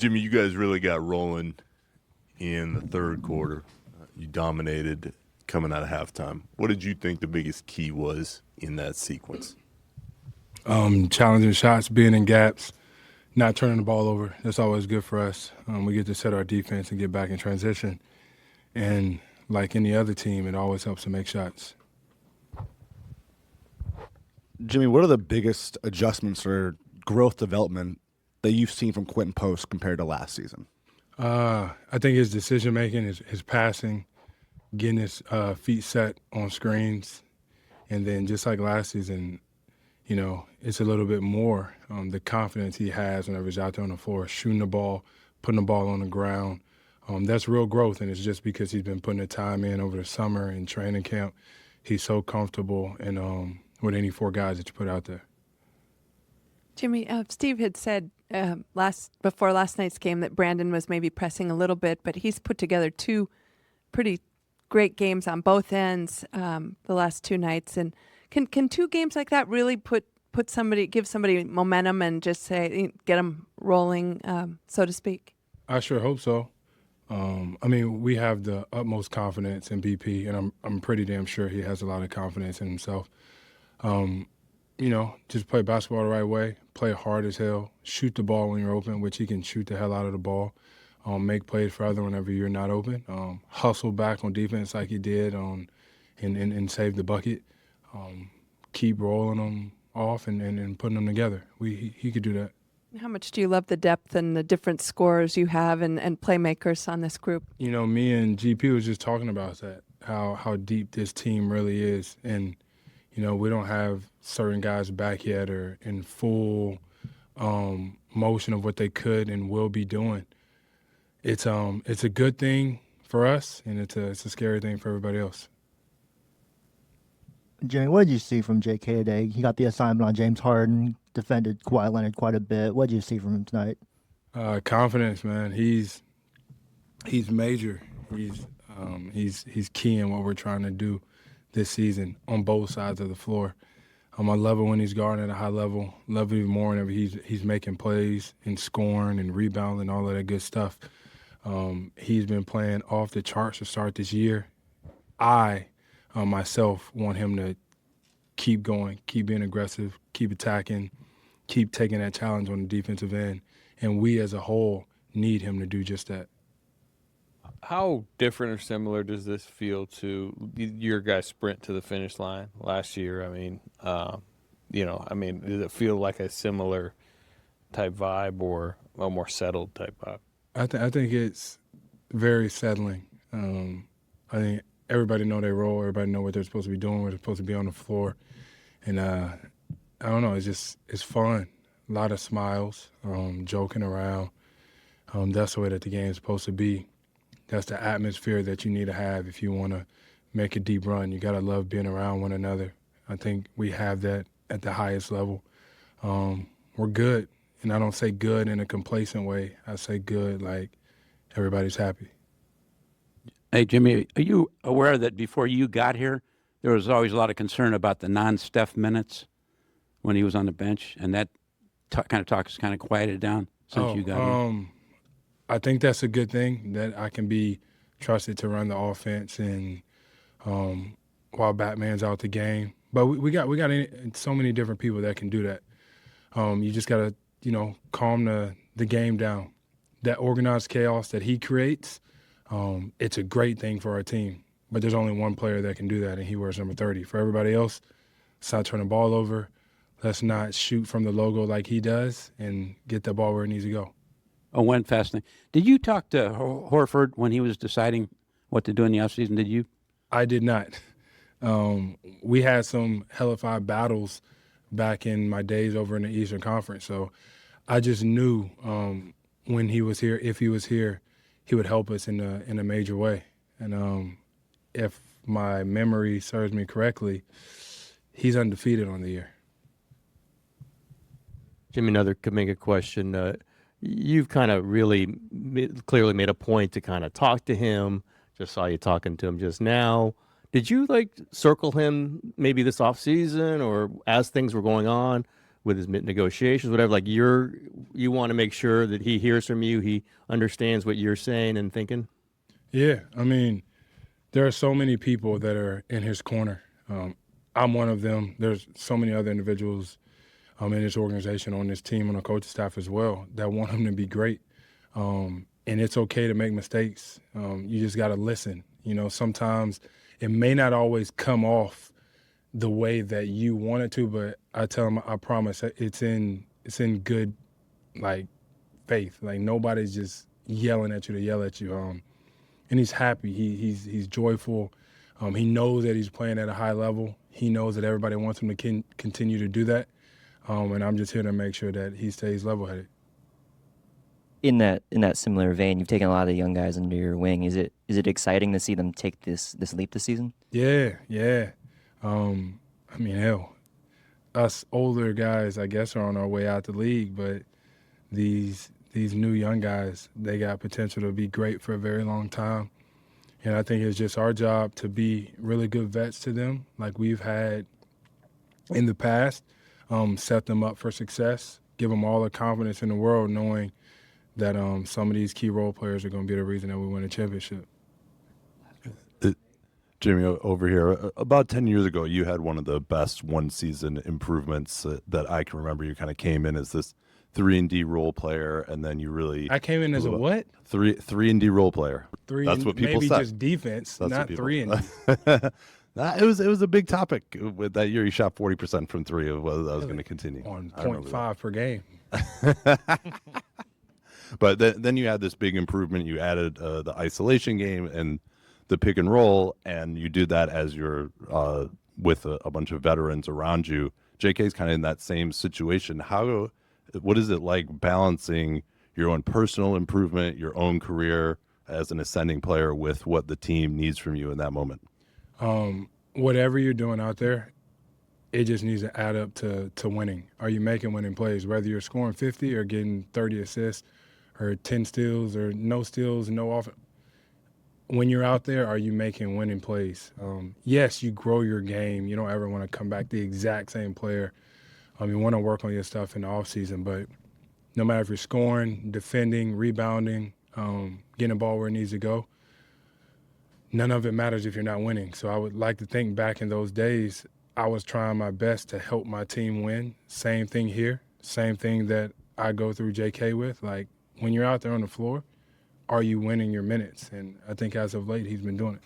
Jimmy, you guys really got rolling in the third quarter. You dominated coming out of halftime. What did you think the biggest key was in that sequence? Challenging shots, being in gaps, not turning the ball over. That's always good for us. We get to set our defense and get back in transition. And like any other team, it always helps to make shots. Jimmy, what are the biggest adjustments or growth development that you've seen from Quinten Post compared to last season? I think his decision-making, his passing, getting his feet set on screens, and then just like last season, you know, it's a little bit more the confidence he has whenever he's out there on the floor, shooting the ball, putting the ball on the ground. That's real growth, and it's just because he's been putting the time in over the summer and training camp. He's so comfortable and with any four guys that you put out there. Jimmy, Steve had said before last night's game that Brandon was maybe pressing a little bit, but he's put together two pretty great games on both ends the last two nights. And can two games like that really give somebody momentum and just get them rolling, so to speak? I sure hope so. I mean, we have the utmost confidence in BP, and I'm pretty damn sure he has a lot of confidence in himself. You know, just play basketball the right way, play hard as hell, shoot the ball when you're open, which he can shoot the hell out of the ball, make plays for other whenever you're not open, hustle back on defense like he did and save the bucket, keep rolling them off and putting them together. He could do that. How much do you love the depth and the different scorers you have and playmakers on this group? You know, me and GP was just talking about that, how deep this team really is. And, you know, we don't have certain guys back yet or in full motion of what they could and will be doing. It's a good thing for us, and it's a scary thing for everybody else. Jimmy, what did you see from J.K. today? He got the assignment on James Harden, defended Kawhi Leonard quite a bit. What did you see from him tonight? Confidence, man. He's major. He's key in what we're trying to do this season on both sides of the floor. I love it when he's guarding at a high level. Love it even more whenever he's making plays and scoring and rebounding, all of that good stuff. He's been playing off the charts to start this year. I myself want him to keep going, keep being aggressive, keep attacking, keep taking that challenge on the defensive end. And we as a whole need him to do just that. How different or similar does this feel to your guys' sprint to the finish line last year? I mean, does it feel like a similar type vibe or a more settled type vibe? I think it's very settling. I think everybody know their role. Everybody know what they're supposed to be doing, where they're supposed to be on the floor. And I don't know, it's fun. A lot of smiles, joking around. That's the way that the game's supposed to be. That's the atmosphere that you need to have if you want to make a deep run. You got to love being around one another. I think we have that at the highest level. We're good, and I don't say good in a complacent way. I say good like everybody's happy. Hey, Jimmy, are you aware that before you got here, there was always a lot of concern about the non-Steph minutes when he was on the bench, and that kind of talk has kind of quieted down since you got here? I think that's a good thing, that I can be trusted to run the offense and while Batman's out the game. But we got so many different people that can do that. You just got to, calm the game down. That organized chaos that he creates, it's a great thing for our team. But there's only one player that can do that, and he wears number 30. For everybody else, let's not turn the ball over. Let's not shoot from the logo like he does and get the ball where it needs to go. Oh, one fast thing. Did you talk to Horford when he was deciding what to do in the offseason? Did you? I did not. We had some hellified battles back in my days over in the Eastern Conference. So I just knew when he was here, if he was here, he would help us in a major way. And if my memory serves me correctly, he's undefeated on the year. Jimmy, another Kuminga question. You've kind of really clearly made a point to kind of talk to him. Just saw you talking to him just now. Did you circle him maybe this offseason or as things were going on? with his negotiations, whatever. Like you want to make sure that he hears from you, he understands what you're saying and thinking. Yeah, I mean, there are so many people that are in his corner. I'm one of them. There's so many other individuals in this organization, on this team, on the coaching staff as well, that want him to be great. And it's okay to make mistakes. You just got to listen. You know, sometimes it may not always come off the way that you want it to, but I tell him, I promise, it's in good, like, faith. Like, nobody's just yelling at you to yell at you. And he's happy. He's joyful. He knows that he's playing at a high level. He knows that everybody wants him to continue to do that. And I'm just here to make sure that he stays level-headed. In that similar vein, you've taken a lot of the young guys under your wing. Is it exciting to see them take this leap this season? Yeah. I mean, hell, us older guys, I guess, are on our way out the league, but these new young guys, they got potential to be great for a very long time. And I think it's just our job to be really good vets to them, like we've had in the past, set them up for success, give them all the confidence in the world, knowing that some of these key role players are going to be the reason that we win a championship. Jimmy, over here, about 10 years ago, you had one of the best one-season improvements that I can remember. You kind of came in as this 3-and-D role player, and then you really... I came in as a what? 3-and-D role player. That's what people maybe said. Just defense, That's not what people, 3-and-D. It was a big topic with that year. You shot 40% from three of whether that was going to continue. On 0.5 per game. But then you had this big improvement. You added the isolation game and the pick and roll, and you did that as you're with a bunch of veterans around you. JK's kind of in that same situation. What is it like balancing your own personal improvement, your own career as an ascending player with what the team needs from you in that moment? Whatever you're doing out there, it just needs to add up to winning. Are you making winning plays? Whether you're scoring 50 or getting 30 assists or 10 steals or no steals, no offense. When you're out there, are you making winning plays? Yes, you grow your game. You don't ever want to come back the exact same player. You want to work on your stuff in the offseason, but no matter if you're scoring, defending, rebounding, getting the ball where it needs to go, none of it matters if you're not winning. So I would like to think back in those days, I was trying my best to help my team win. Same thing here, same thing that I go through JK with. Like, when you're out there on the floor, are you winning your minutes? And I think as of late, he's been doing it.